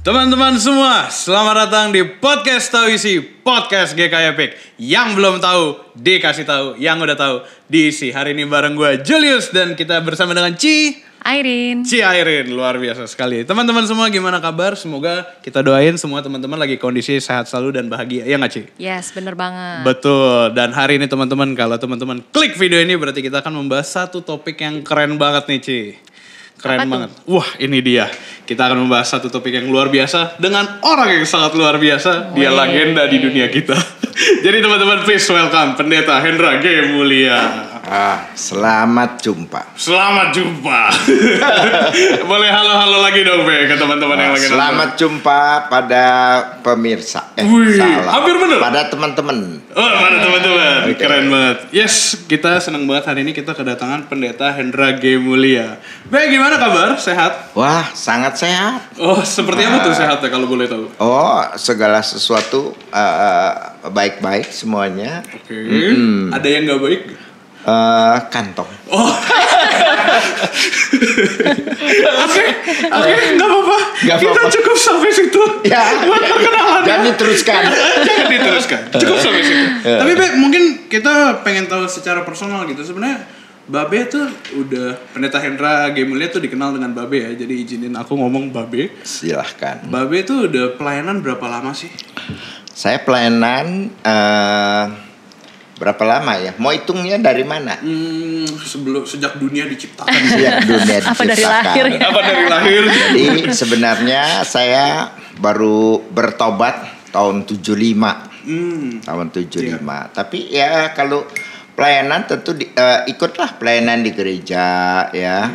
Teman-teman semua, selamat datang di Podcast Tahu Isi, Podcast GK Epic. Yang belum tahu, dikasih tahu. Yang udah tahu, diisi. Hari ini bareng gue Julius dan kita bersama dengan Airin, luar biasa sekali. Teman-teman semua gimana kabar? Semoga kita doain semua teman-teman lagi kondisi sehat selalu dan bahagia. Ya nggak Ci? yes bener banget. Betul, dan hari ini teman-teman, kalau teman-teman klik video ini berarti kita akan membahas satu topik yang keren banget nih Ci. Keren banget. Wah, ini dia. Kita akan membahas satu topik yang luar biasa dengan orang yang sangat luar biasa. Dia legenda di dunia kita. Jadi teman-teman please welcome Pendeta Hendra G. Mulia. Selamat jumpa. Selamat jumpa. Boleh halo-halo lagi dong Be ke teman-teman yang lagi nonton. Selamat jumpa pada pemirsa. Salah. Hampir bener. Pada teman-teman. Oh, pada teman-teman. Okay. Keren banget. Yes, kita senang banget hari ini kita kedatangan Pendeta Hendra G. Mulia. Be, gimana kabar? Sehat? Wah, sangat sehat. Oh, seperti apa tuh sehatnya kalau boleh tahu? Oh, segala sesuatu baik-baik semuanya. Oke. Ada yang nggak baik? Kantong. Oh. Oke, nggak apa-apa. Kita cukup sampai situ. Ya. Buat perkenalan. Dan diteruskan. Jangan diteruskan. Cukup sampai situ. Tapi Be, mungkin kita pengen tahu secara personal gitu. Sebenarnya Babe tuh udah, Pendeta Hendra G. Mulia tuh dikenal dengan Babe ya. Jadi izinin aku ngomong Babe. Silahkan. Babe tuh udah pelayanan berapa lama sih? Saya pelayanan berapa lama ya? Mau hitungnya dari mana? Sejak dunia diciptakan. Sejak dunia diciptakan. Apa dari lahir? Apa dari lahir? Jadi sebenarnya saya baru bertobat tahun 75. Tahun 75. Yeah. Tapi ya kalau pelayanan tentu ikutlah pelayanan di gereja ya.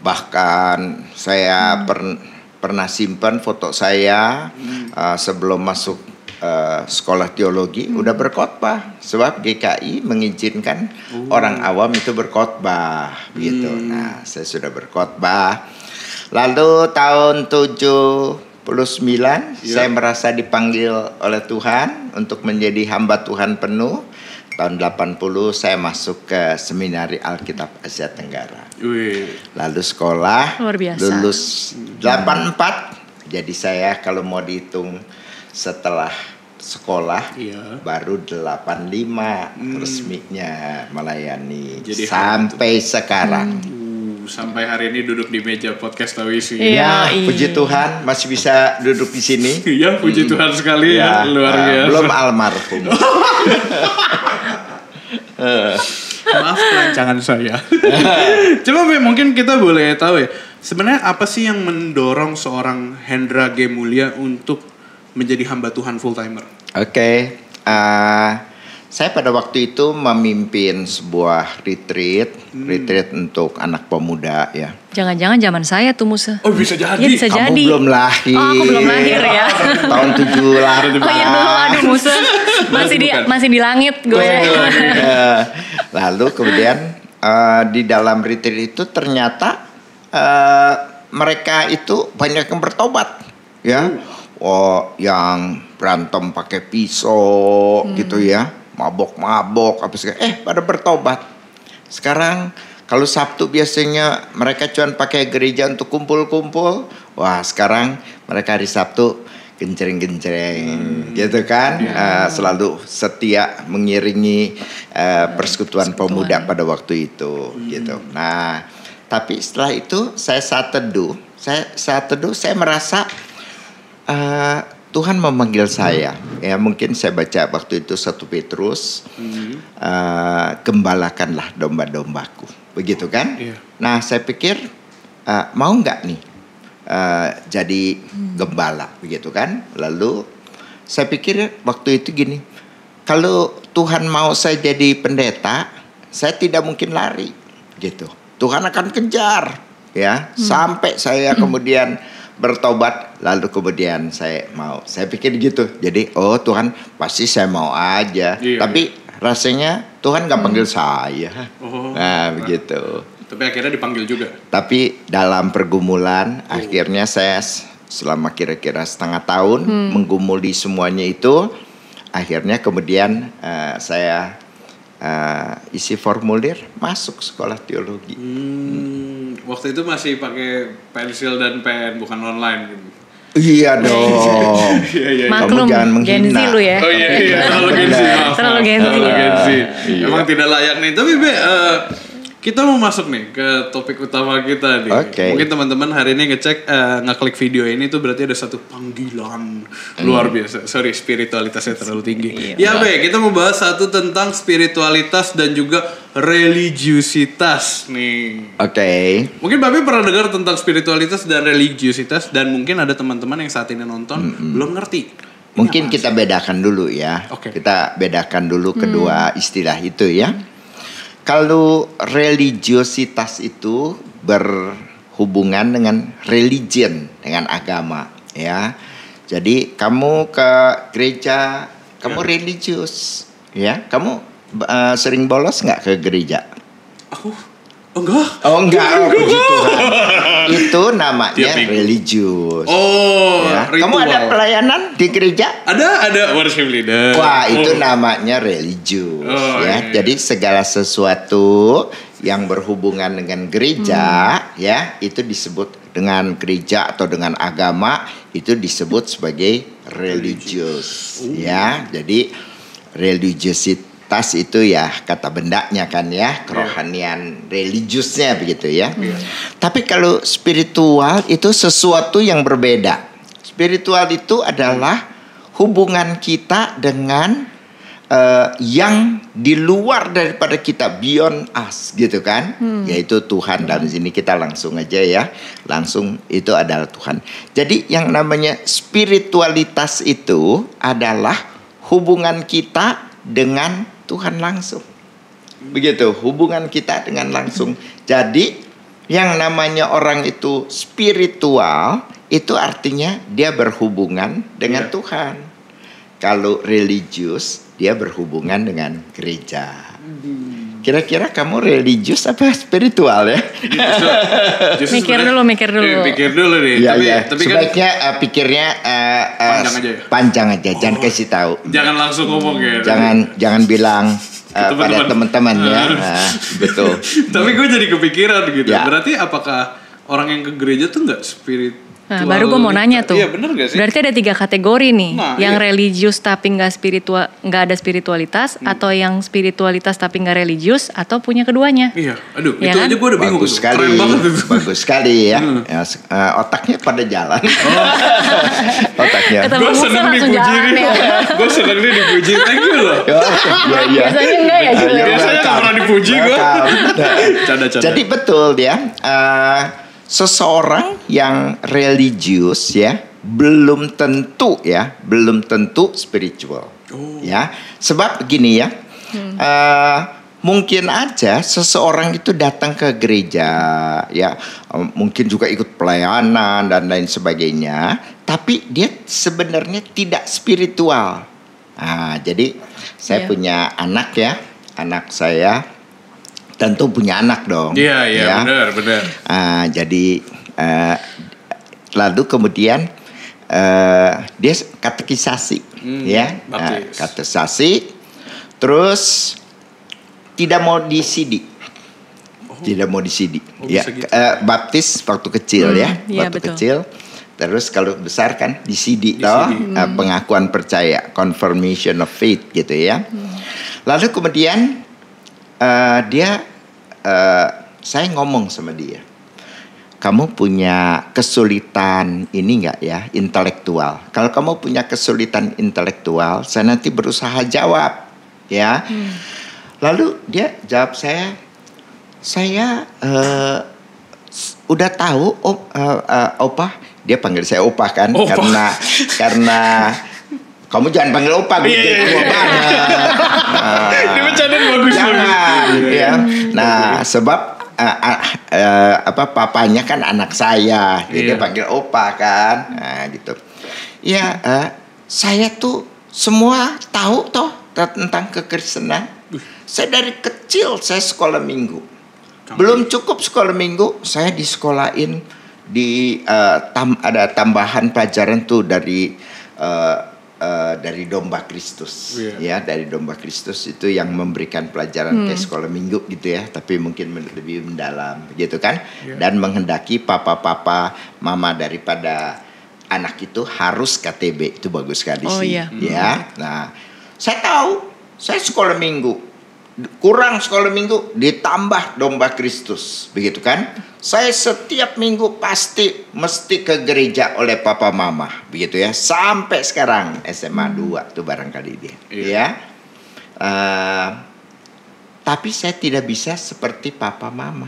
Bahkan saya pernah simpan foto saya sebelum masuk sekolah teologi udah berkhotbah, sebab GKI mengizinkan orang awam itu berkhotbah gitu. Nah, saya sudah berkhotbah. Lalu tahun 79 saya merasa dipanggil oleh Tuhan untuk menjadi hamba Tuhan penuh. Tahun 80 saya masuk ke Seminari Alkitab Asia Tenggara. Lalu sekolah, luar biasa. Lulus 84. Jadi saya kalau mau dihitung setelah sekolah baru 85 resminya melayani. Jadi sampai sekarang. Sampai hari ini duduk di meja Podcast Tahu Isi. Ya, puji Tuhan masih bisa duduk di sini. Iya, puji Tuhan sekali ya, luar biasa. Belum almarhum. Maaf kelancangan saya. Coba mungkin kita boleh tahu ya, sebenarnya apa sih yang mendorong seorang Hendra G. Mulia untuk menjadi hamba Tuhan full timer? Oke. Saya pada waktu itu memimpin sebuah retreat untuk anak pemuda ya. Jangan-jangan zaman saya tuh Musa. Oh bisa jadi. Ya, bisa Kamu jadi. belum lahir. Oh, aku belum lahir ya. Tahun 78. Oh iya dulu, aduh Musa. Masih di langit gue. Lalu kemudian di dalam retreat itu ternyata mereka itu banyak yang bertobat ya. Oh, yang berantem pakai pisau gitu ya, mabok-mabok apa segala. Pada bertobat. Sekarang kalau Sabtu biasanya mereka cuma pakai gereja untuk kumpul-kumpul. Wah, sekarang mereka hari Sabtu genjreng-genjreng gitu kan. Selalu setia mengiringi persekutuan pemuda pada waktu itu gitu. Nah, tapi setelah itu saya saat teduh saya merasa Tuhan memanggil saya. Ya, mungkin saya baca waktu itu 1 Petrus. Gembalakanlah domba-dombaku. Begitu kan? Nah, saya pikir mau nggak nih jadi gembala, begitu kan? Lalu saya pikir waktu itu gini, kalau Tuhan mau saya jadi pendeta, saya tidak mungkin lari, gitu. Tuhan akan kejar, ya, sampai saya kemudian bertobat, lalu kemudian saya pikir gitu. Jadi Tuhan pasti saya mau aja. Tapi rasanya Tuhan gak panggil saya. Nah begitu. Tapi akhirnya dipanggil juga. Tapi dalam pergumulan akhirnya saya selama kira-kira setengah tahun menggumuli semuanya itu. Akhirnya kemudian saya isi formulir masuk sekolah teologi. waktu itu masih pakai pensil dan pen, bukan online gitu. Iya dong. Maklum, Kamu jangan menghina. Gen Z lu ya. Oh iya, terlalu Gen Z. Terlalu Gen Z. Iya. Emang tidak layak nih. Tapi kita mau masuk nih ke topik utama kita nih. Oke. Mungkin teman-teman hari ini ngeklik video ini tuh berarti ada satu panggilan luar biasa. Sorry, spiritualitasnya terlalu tinggi. Ya, Be, kita mau bahas satu tentang spiritualitas dan juga religiusitas nih. Oke. Mungkin Babe pernah dengar tentang spiritualitas dan religiusitas, dan mungkin ada teman-teman yang saat ini nonton belum ngerti. Mungkin kita bedakan dulu ya. Oke. Kita bedakan dulu kedua istilah itu ya. Kalau religiositas itu berhubungan dengan religion, dengan agama ya. Jadi kamu ke gereja, kamu religius ya. Kamu sering bolos nggak ke gereja? Aku enggak. Oh enggak, puji Tuhan. Itu namanya religius. Oh, ya. ritual. Kamu ada pelayanan di gereja? Ada worship leader. Wah, itu namanya religius ya. Jadi segala sesuatu yang berhubungan dengan gereja ya, itu disebut dengan gereja atau dengan agama, itu disebut sebagai religius ya. Jadi religiositas itu ya kata bendanya kan ya, kerohanian religiusnya begitu ya. Tapi kalau spiritual itu sesuatu yang berbeda. Spiritual itu adalah hubungan kita dengan yang di luar daripada kita, beyond us gitu kan, yaitu Tuhan. Dan di sini kita langsung aja ya, langsung itu adalah Tuhan. Jadi yang namanya spiritualitas itu adalah hubungan kita dengan Tuhan langsung. Begitu, hubungan kita dengan langsung. Jadi yang namanya orang itu spiritual itu artinya dia berhubungan dengan Tuhan. Kalau religius dia berhubungan dengan gereja. Kira-kira kamu religius apa spiritual ya? Justru Mikir dulu. Pikir dulu nih. Ya, tapi sebaiknya pikirnya panjang aja. Jangan kasih tahu. Jangan langsung ngomong ya. Jangan bilang pada teman-teman ya. Betul. Tapi gue jadi kepikiran gitu. Ya. Berarti apakah orang yang ke gereja tuh nggak spiritual? Nah, baru gue mau nanya tuh. Iya, bener gak sih? Berarti ada 3 kategori nih. Nah, yang iya. religius tapi nggak ada spiritualitas, atau yang spiritualitas tapi nggak religius, atau punya keduanya. Iya, aduh, Ya itu kan? aja gue udah bingung. Bagus tuh. sekali, Keren banget tuh. bagus sekali ya. Otaknya pada jalan. Otaknya. Ketemu Gue musuh seneng langsung dipuji jalan nih. ya. Gue seneng nih dipuji. Thank you loh. Iya. Biasanya enggak ya juga. Biasanya nggak pernah dipuji gue. Canda-canda. Jadi betul ya. Seseorang yang religius ya belum tentu spiritual. Ya, sebab begini ya. Mungkin aja seseorang itu datang ke gereja ya, mungkin juga ikut pelayanan dan lain sebagainya, tapi dia sebenarnya tidak spiritual. Jadi saya punya anak ya, anak saya tentu punya anak dong. Iya, ya. benar. Jadi lalu kemudian dia katekisasi ya, katekisasi, terus tidak mau disidik. Tidak mau disidik ya, gitu. baptis waktu kecil ya, iya, waktu betul. kecil. Terus kalau besar kan disidik toh, pengakuan percaya, confirmation of faith gitu ya. Lalu kemudian saya ngomong sama dia, kamu punya kesulitan ini nggak ya, intelektual? Kalau kamu punya kesulitan intelektual, saya nanti berusaha jawab ya. Lalu dia jawab saya udah tahu Opa, dia panggil saya Opa kan, Opa. karena kamu jangan panggil Opa, gue tua banget. Ini bercandaan bagus. Jangan, ya. Nah, sebab papanya kan anak saya, jadi dia panggil Opa kan, gitu. Ya, saya tuh semua tahu toh tentang kekristenan. Saya dari kecil saya sekolah minggu. Belum cukup sekolah minggu, saya disekolahin di ada tambahan pelajaran tuh dari dari domba Kristus, Iya. ya dari domba Kristus itu yang memberikan pelajaran kayak sekolah minggu gitu ya, tapi mungkin lebih mendalam, gitu kan? Iya. Dan menghendaki papa, mama daripada anak itu harus KTB, itu bagus sekali Oh, sih, iya. ya. Nah, saya tahu, saya sekolah minggu. Kurang sekolah minggu ditambah domba Kristus, begitu kan? Saya setiap minggu pasti mesti ke gereja oleh papa mama, begitu ya. Sampai sekarang SMA 2 tuh barangkali dia, ya. Tapi saya tidak bisa seperti papa mama.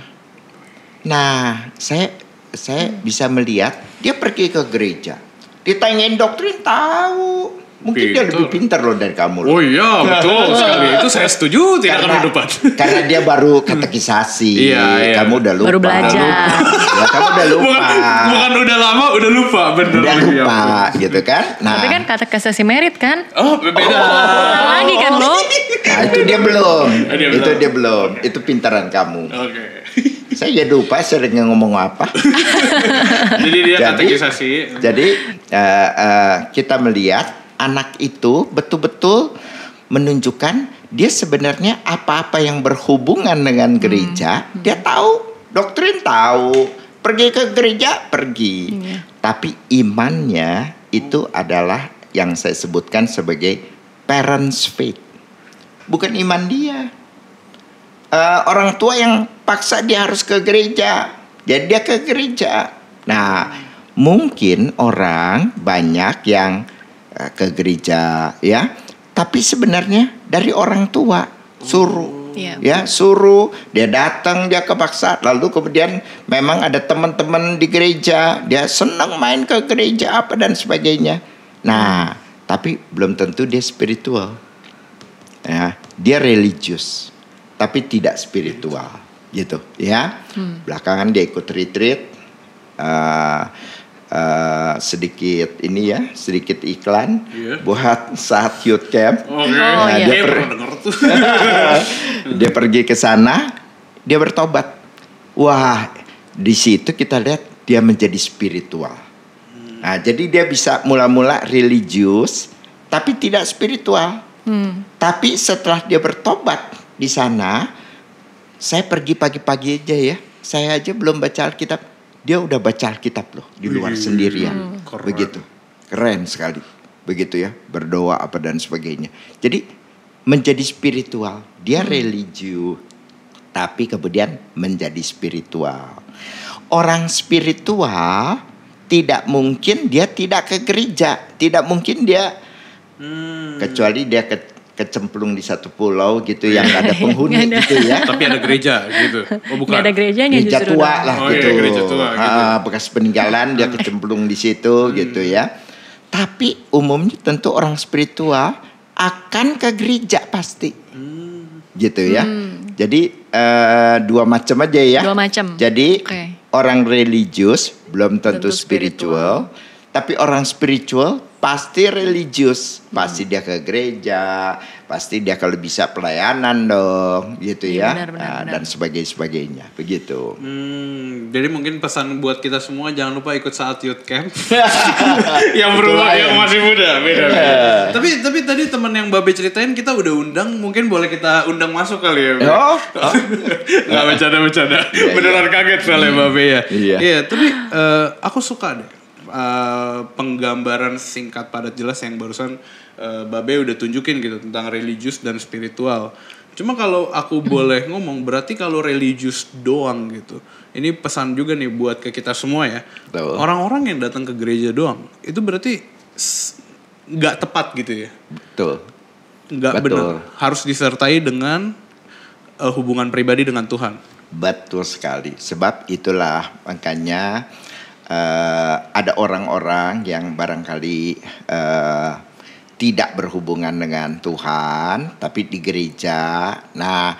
Nah, saya bisa melihat dia pergi ke gereja, ditanyain doktrin tahu. Mungkin dia lebih pintar loh dari kamu. Oh iya, betul sekali. Itu saya setuju, tidak akan berdebat. Karena dia baru katekisasi. Iya. Kamu udah lupa. Baru belajar. Ya, kamu udah lupa. Bukan udah lama, udah lupa. Bener. Udah lupa, gitu kan? Nah, Tapi kan katekisasi merit kan? Oh, beda. Ulang lagi kan lo? nah, itu dia belum. Dia belum. Itu dia belum. Itu pintaran kamu. Oke. Saya jadi lupa sering ngomong apa. Jadi dia katekisasi. Jadi kita melihat anak itu betul-betul menunjukkan dia sebenarnya apa-apa yang berhubungan dengan gereja, dia tahu, doktrin tahu, pergi ke gereja pergi. Tapi imannya itu adalah yang saya sebutkan sebagai parents faith. Bukan iman dia. Orang tua yang paksa dia harus ke gereja, jadi dia ke gereja. Nah, mungkin orang banyak yang ke gereja ya, tapi sebenarnya dari orang tua suruh, ya suruh dia datang, dia kepaksa, lalu kemudian memang ada teman-teman di gereja, dia senang main ke gereja apa dan sebagainya. Nah, tapi belum tentu dia spiritual, ya dia religius, tapi tidak spiritual, gitu ya. Belakangan dia ikut retreat. Sedikit ini ya, sedikit iklan buat saat youth camp. Dia pergi ke sana, dia bertobat. Wah, di situ kita lihat dia menjadi spiritual. Nah, jadi dia bisa mula-mula religius tapi tidak spiritual. Tapi setelah dia bertobat di sana, saya pergi pagi-pagi aja ya. Saya aja belum baca Alkitab. Dia udah baca Alkitab loh di luar sendirian. Begitu. Keren sekali. Begitu ya. Berdoa apa dan sebagainya. Jadi menjadi spiritual. Dia religius. Tapi kemudian menjadi spiritual. Orang spiritual tidak mungkin dia tidak ke gereja. Tidak mungkin dia kecuali dia kecemplung di satu pulau gitu yang gak ada penghuni gitu ya. Tapi ada gereja gitu. Oh bukan. Gak ada gerejanya gereja justru. tua lah gitu. Iya, gereja tua gitu. Bekas peninggalan dia kecemplung di situ gitu ya. Tapi umumnya tentu orang spiritual akan ke gereja pasti. Gitu ya. Jadi dua macam aja ya. Dua macam. Jadi orang religius belum tentu spiritual. Tapi orang spiritual pasti religius, pasti dia ke gereja, pasti dia kalau bisa pelayanan dong, gitu ya, benar. dan sebagainya, begitu. Jadi mungkin pesan buat kita semua, jangan lupa ikut saat youth camp. Yang berubah, yang masih muda, beda. Tapi tadi teman yang Babe ceritain kita udah undang, mungkin boleh kita undang masuk kali ya. Nggak bercanda, beneran kaget soalnya Babe ya. Iya, tapi aku suka deh. Penggambaran singkat padat jelas yang barusan Babe udah tunjukin gitu tentang religius dan spiritual. Cuma kalau aku boleh ngomong, berarti kalau religius doang gitu, ini pesan juga nih buat ke kita semua ya. Orang-orang yang datang ke gereja doang itu berarti nggak tepat gitu ya. Betul. Nggak benar. Harus disertai dengan hubungan pribadi dengan Tuhan. Betul sekali. Sebab itulah makanya ada orang-orang yang barangkali tidak berhubungan dengan Tuhan, tapi di gereja. Nah,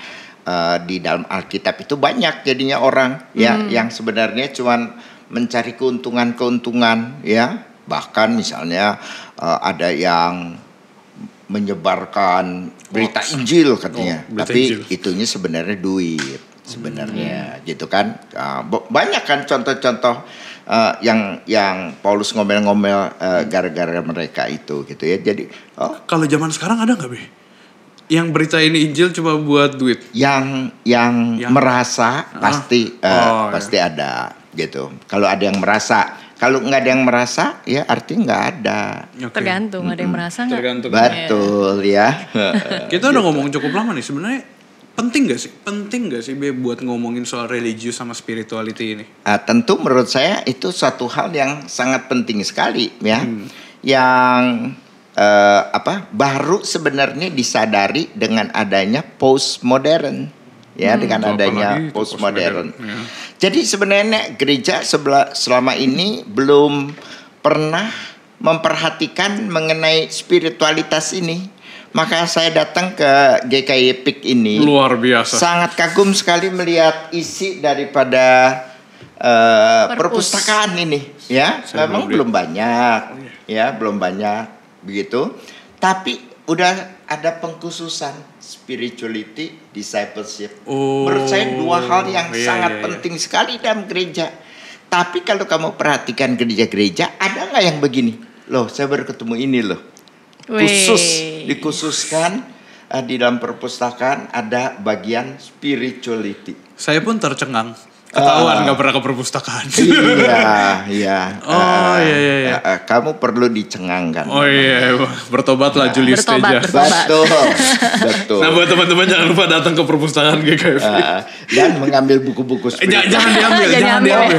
di dalam Alkitab itu banyak jadinya orang ya yang sebenarnya cuman mencari keuntungan ya. Bahkan misalnya ada yang menyebarkan berita Injil katanya, tapi Injil. Itunya sebenarnya duit sebenarnya gitu kan. Banyak kan contoh-contoh yang Paulus ngomel-ngomel gara-gara mereka itu gitu ya. Jadi Kalau zaman sekarang ada nggak, Be? Yang beritain Injil cuma buat duit? yang merasa pasti pasti ada gitu. Kalau ada yang merasa, kalau nggak ada yang merasa ya artinya nggak ada. Oke. Tergantung, ada yang merasa nggak? Tergantung. Betul ya. Kita udah ngomong cukup lama nih, sebenarnya penting gak sih Be buat ngomongin soal religius sama spirituality ini? Tentu menurut saya itu suatu hal yang sangat penting sekali ya. Yang baru sebenarnya disadari dengan adanya postmodern ya, dengan adanya postmodern. Ya. Jadi sebenarnya gereja selama ini belum pernah memperhatikan mengenai spiritualitas ini. Maka saya datang ke GKI PIK ini. Luar biasa. Sangat kagum sekali melihat isi daripada perpustakaan ini. Ya, memang belum banyak. Ya, belum banyak begitu. Tapi udah ada pengkhususan spirituality, discipleship. Menurut saya dua hal yang sangat penting sekali dalam gereja. Tapi kalau kamu perhatikan gereja-gereja, ada nggak yang begini? Loh, saya baru ketemu ini loh. Dikhususkan di dalam perpustakaan ada bagian spirituality. Saya pun tercengang. Ketahuan nggak pernah ke perpustakaan. Iya. Iya. Kamu perlu dicengangkan. Oh iya, bertobatlah Julius Teja. Betul. Nah buat teman-teman jangan lupa datang ke perpustakaan GKF. Dan mengambil buku-buku spiritual. Jangan diambil.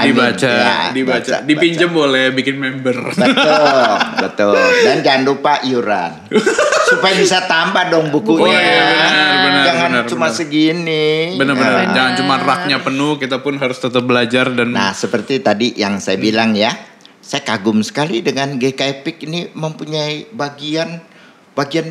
Dibaca. Dipinjam boleh, bikin member. Betul. Dan jangan lupa iuran. Supaya bisa tambah dong bukunya. Oh iya, benar. Jangan cuma segini. Benar. Jangan cuma raknya penuh, kita pun harus tetap belajar dan. Nah, seperti tadi yang saya bilang ya, saya kagum sekali dengan GKI PIK ini mempunyai bagian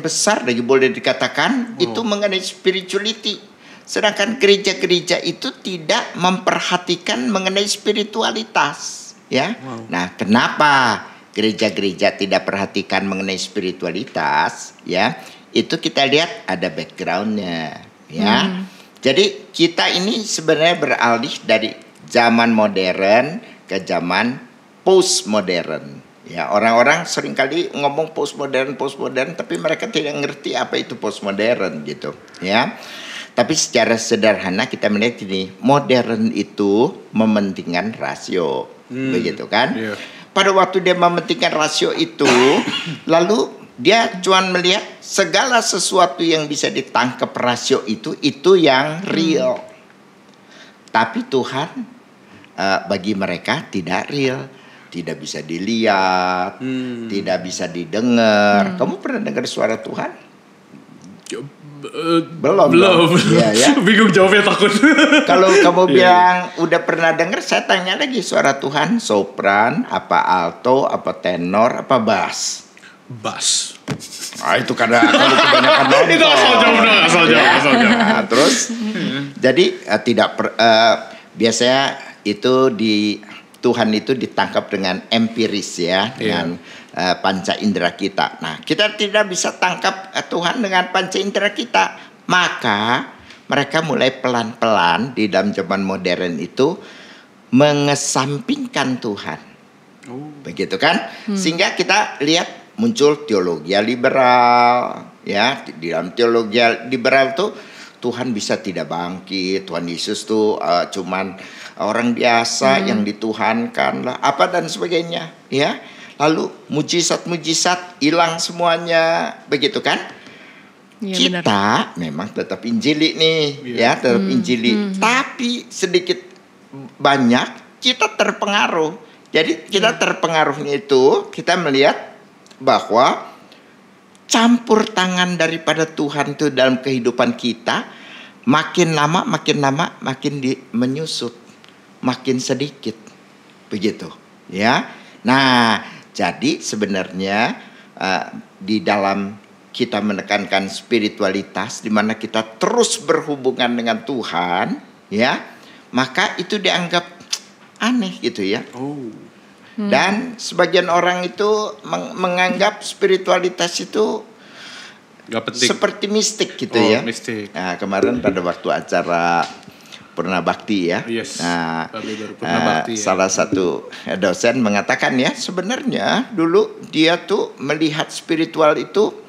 besar lagi boleh dikatakan itu mengenai spirituality. Sedangkan gereja-gereja itu tidak memperhatikan mengenai spiritualitas, ya. Nah, kenapa gereja-gereja tidak perhatikan mengenai spiritualitas, ya? Itu kita lihat ada backgroundnya, ya. Jadi kita ini sebenarnya beralih dari zaman modern ke zaman postmodern. Ya, orang-orang seringkali ngomong postmodern, tapi mereka tidak ngerti apa itu postmodern gitu, ya. Tapi secara sederhana kita melihat ini, modern itu mementingkan rasio, begitu kan? Yeah. Pada waktu dia mementingkan rasio itu, lalu dia cuma melihat segala sesuatu yang bisa ditangkap rasio itu yang real. Tapi Tuhan bagi mereka tidak real, tidak bisa dilihat, tidak bisa didengar. Kamu pernah dengar suara Tuhan? Belum. Ya. Bingung jawabnya, takut. Kalau kamu bilang udah pernah dengar, saya tanya lagi, suara Tuhan sopran, apa alto, apa tenor, apa bass? Bass. Itu karena kalau kebanyakan nonton. Itu asal jawab. Nah, terus jadi biasanya itu Tuhan itu ditangkap dengan empiris ya, dengan panca indera kita. Nah, kita tidak bisa tangkap Tuhan dengan panca indera kita. Maka mereka mulai pelan-pelan di dalam zaman modern itu mengesampingkan Tuhan. Begitu kan? Sehingga kita lihat muncul teologi liberal, ya. Di dalam teologi liberal tuh Tuhan bisa tidak bangkit, Tuhan Yesus tuh cuman orang biasa yang dituhankan lah, apa dan sebagainya, ya. Lalu mujizat-mujizat hilang semuanya, begitu kan? Ya, kita benar. Memang tetap Injili nih, ya, tetap Injili. Tapi sedikit banyak kita terpengaruh. Jadi kita terpengaruhnya itu kita melihat bahwa campur tangan daripada Tuhan itu dalam kehidupan kita makin lama makin menyusut, makin sedikit, begitu, ya. Nah, jadi sebenarnya di dalam kita menekankan spiritualitas, di mana kita terus berhubungan dengan Tuhan, ya, maka itu dianggap aneh gitu ya. Dan sebagian orang itu menganggap spiritualitas itu gak penting, seperti mistik gitu ya. Mistik. Nah, kemarin pada waktu acara Purna Bakti ya. Yes. Nah, Babe baru Purna Bakti ya. salah satu dosen mengatakan ya, sebenarnya dulu dia tuh melihat spiritual itu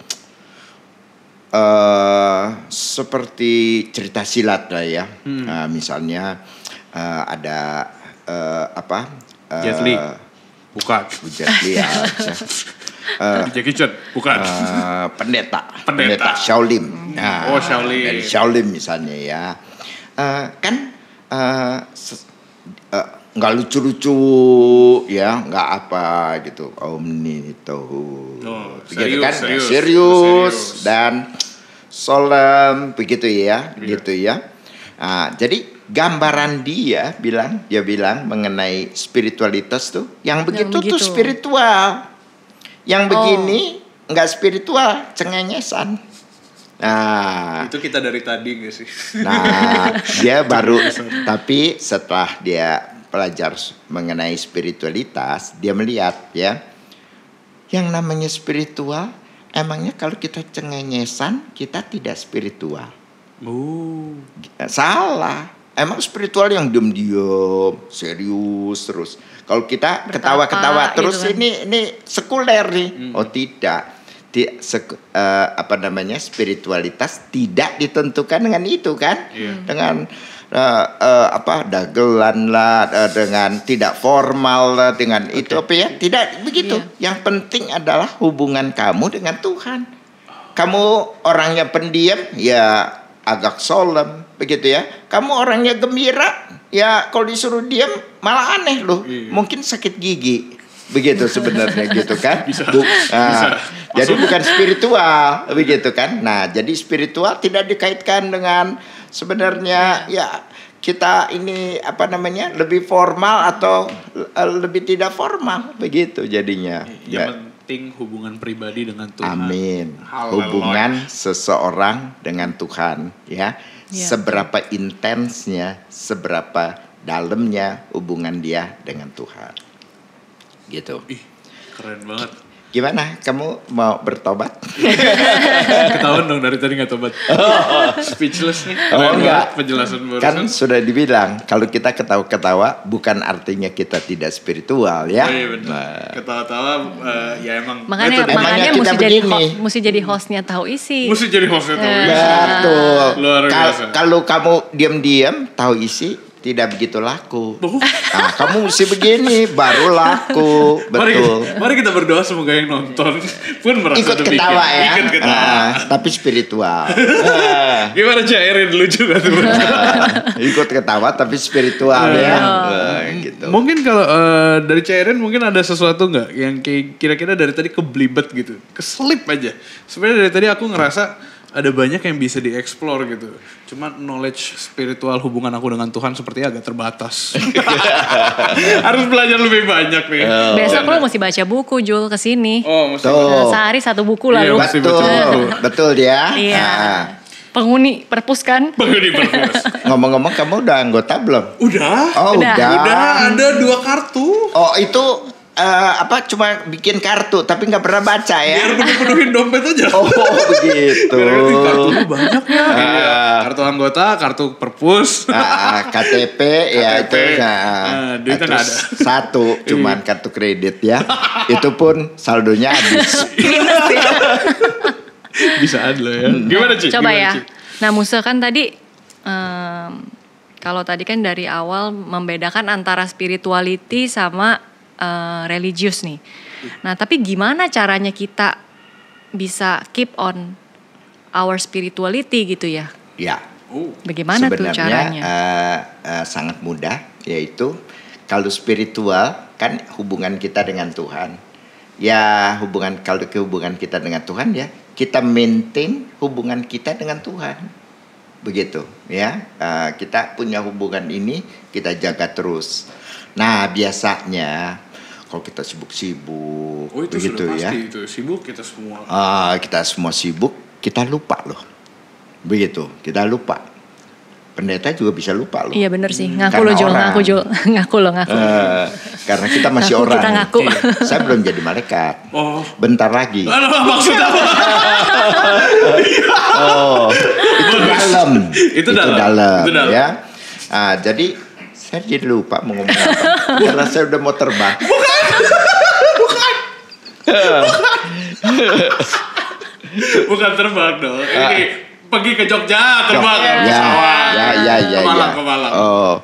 seperti cerita silat lah ya. Misalnya ada Jet Li. Bukan. Jet Li aja. Jackie Chan. Bukan. Pendeta Shaolin. Nah, Shaolin. Dari Shaolin misalnya ya. Nggak lucu-lucu ya, nggak apa gitu. Omnitohu. Begitu kan? Serius dan solemn begitu ya, gitu ya. Jadi gambaran dia bilang mengenai spiritualitas tuh yang begitu tuh spiritual. Yang begini nggak spiritual, cengengesan. Nah, itu kita dari tadi gak sih? Nah, dia baru, tapi setelah dia belajar mengenai spiritualitas, dia melihat ya, yang namanya spiritual, emangnya kalau kita cengengesan, kita tidak spiritual. Salah. Emang spiritual yang diam-diam, serius terus. Kalau kita ketawa-ketawa terus gitu kan? ini sekuler nih. Oh tidak. Spiritualitas tidak ditentukan dengan itu kan? Dengan dagelan lah, dengan tidak formal lah, dengan itu apa ya? Tidak begitu. Yang penting adalah hubungan kamu dengan Tuhan. Kamu orangnya pendiam, ya agak solemn, begitu ya. Kamu orangnya gembira, ya kalau disuruh diam malah aneh loh. Mungkin sakit gigi. Begitu sebenarnya gitu kan. Bisa. Jadi bukan spiritual begitu kan. Nah, jadi spiritual tidak dikaitkan dengan sebenarnya ya kita ini lebih formal atau lebih tidak formal begitu jadinya. Yang penting hubungan pribadi dengan Tuhan. Amin. Haleluya. Hubungan seseorang dengan Tuhan ya. Seberapa intensnya, seberapa dalamnya hubungan dia dengan Tuhan. Gitu. Ih, keren banget. Gimana? Kamu mau bertobat? Ketahuan dong dari tadi gak tobat. Speechless nih. Enggak. Penjelasan barusan. Kan sudah dibilang kalau kita ketawa-ketawa bukan artinya kita tidak spiritual ya. Iya benar. Ketawa-tawa ya emang. Makanya mesti jadi hostnya tahu isi. Mesti jadi hostnya tahu isi. Betul. Luar biasa. Kalau kamu diam-diam tahu isi tidak begitu laku. Nah, kamu mesti begini baru laku. Betul. Mari kita berdoa semoga yang nonton pun merasa ikut demikian. Ketawa ya. Ikut ketawa. Tapi spiritual. Gimana Cairin lucu gak tuh? Ikut ketawa tapi spiritual ya. Gitu. Mungkin kalau dari Cairin mungkin ada sesuatu nggak yang kira-kira dari tadi keblibet gitu, keselip aja. Sebenarnya dari tadi aku ngerasa ada banyak yang bisa dieksplor gitu. Cuma knowledge spiritual hubungan aku dengan Tuhan seperti agak terbatas. Harus belajar lebih banyak nih. Besok lo mesti baca buku Jul kesini. Mesti. Sehari 1 buku lah lo. Betul dia. Iya. Penghuni perpus kan? Penghuni perpus. Ngomong-ngomong kamu udah anggota belum? Udah. Udah. Ada 2 kartu. Oh itu cuma bikin kartu tapi nggak pernah baca ya? Biar penuhin dompet aja. Oh begitu. Kartu banyak ya. Kartu anggota, kartu perpus. KTP ya itu. Duitnya nggak ada. 1 cuman kartu kredit ya. Itu pun saldonya habis. Bisa ada ya. Gimana Ci? Coba ya. Nah Musa kan tadi kalau tadi kan dari awal membedakan antara spirituality sama religius nih. Nah, tapi gimana caranya kita bisa keep on our spirituality gitu ya? Ya. Bagaimana tuh caranya? Sangat mudah, yaitu kalau spiritual kan hubungan kita dengan Tuhan. Ya, hubungan kita dengan Tuhan ya, kita maintain hubungan kita dengan Tuhan. Begitu, ya. Kita punya hubungan ini kita jaga terus. Nah, biasanya kalau kita sibuk-sibuk, itu begitu sudah ya. pasti itu sibuk kita semua. Kita semua sibuk, kita lupa loh. Begitu, kita lupa. Pendeta juga bisa lupa loh. Iya benar sih, ngaku lo Jul. Karena kita masih orang. Kita ngaku. Saya belum jadi malaikat. Bentar lagi. Maksudnya apa? Itu dalam. Itu dalam ya. Jadi saya jadi lupa mau ngomong apa. Karena saya udah mau terbang. Bukan terbang dong. Ini pergi ke Jogja terbang. Ya. Ke Malang. Oh.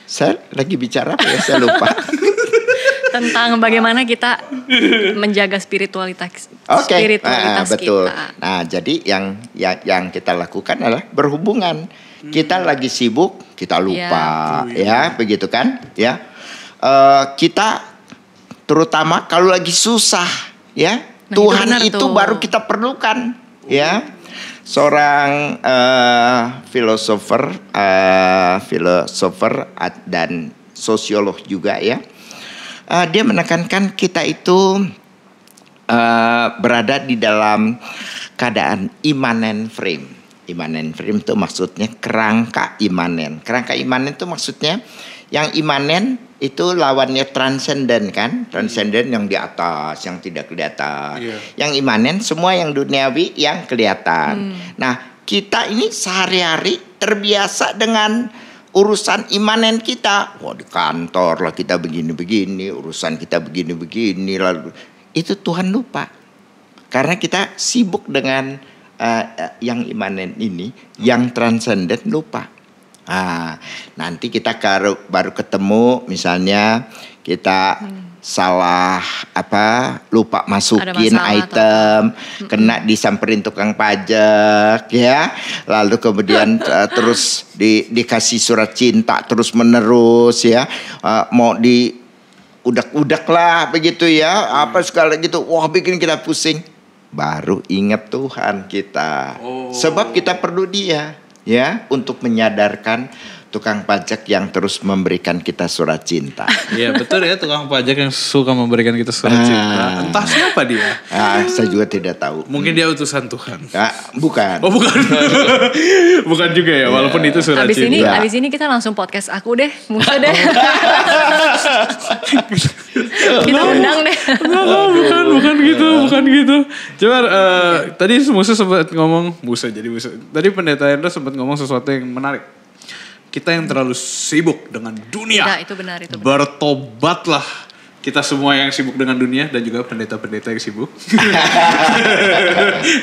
Saya lagi bicara apa ya? Saya lupa. Tentang bagaimana kita menjaga spiritualitas betul. kita. Nah, jadi yang kita lakukan adalah berhubungan. Kita lagi sibuk, kita lupa, ya begitu kan? Ya, kita terutama kalau lagi susah, ya Tuhan itu baru kita perlukan, ya. Seorang filosofer dan sosiolog juga, ya. Dia menekankan kita itu berada di dalam keadaan immanent frame. Immanent frame itu maksudnya kerangka imanen. Kerangka imanen itu maksudnya yang imanen itu lawannya transenden kan? Transenden yang di atas, yang tidak kelihatan. Yang imanen semua yang duniawi yang kelihatan. Nah, kita ini sehari-hari terbiasa dengan urusan imanen kita. Wah, di kantor lah kita begini-begini, urusan kita begini-begini, lalu itu Tuhan lupa. Karena kita sibuk dengan yang imanen ini, yang transenden lupa. Nanti kita baru ketemu, misalnya kita salah lupa masukin item, kena disamperin tukang pajak, ya. Lalu kemudian terus dikasih surat cinta terus menerus, ya. Mau di udak-udak lah begitu, ya. Apa segala gitu. Wah, bikin kita pusing. Baru ingat Tuhan kita. Sebab kita perlu Dia, ya, untuk menyadarkan tukang pajak yang terus memberikan kita surat cinta. Iya, betul ya, tukang pajak yang suka memberikan kita surat cinta. Entah siapa dia. Saya juga tidak tahu. Mungkin dia utusan Tuhan. Bukan. Oh, bukan. Bukan juga ya, walaupun itu surat cinta. Abis ini kita langsung podcast aku deh, Musa deh. Kita undang deh. Bukan gitu. Coba tadi Musa sempat ngomong, tadi pendeta Hendra sempat ngomong sesuatu yang menarik. Kita yang terlalu sibuk dengan dunia. Nah, itu benar. Bertobatlah kita semua yang sibuk dengan dunia dan juga pendeta-pendeta yang sibuk.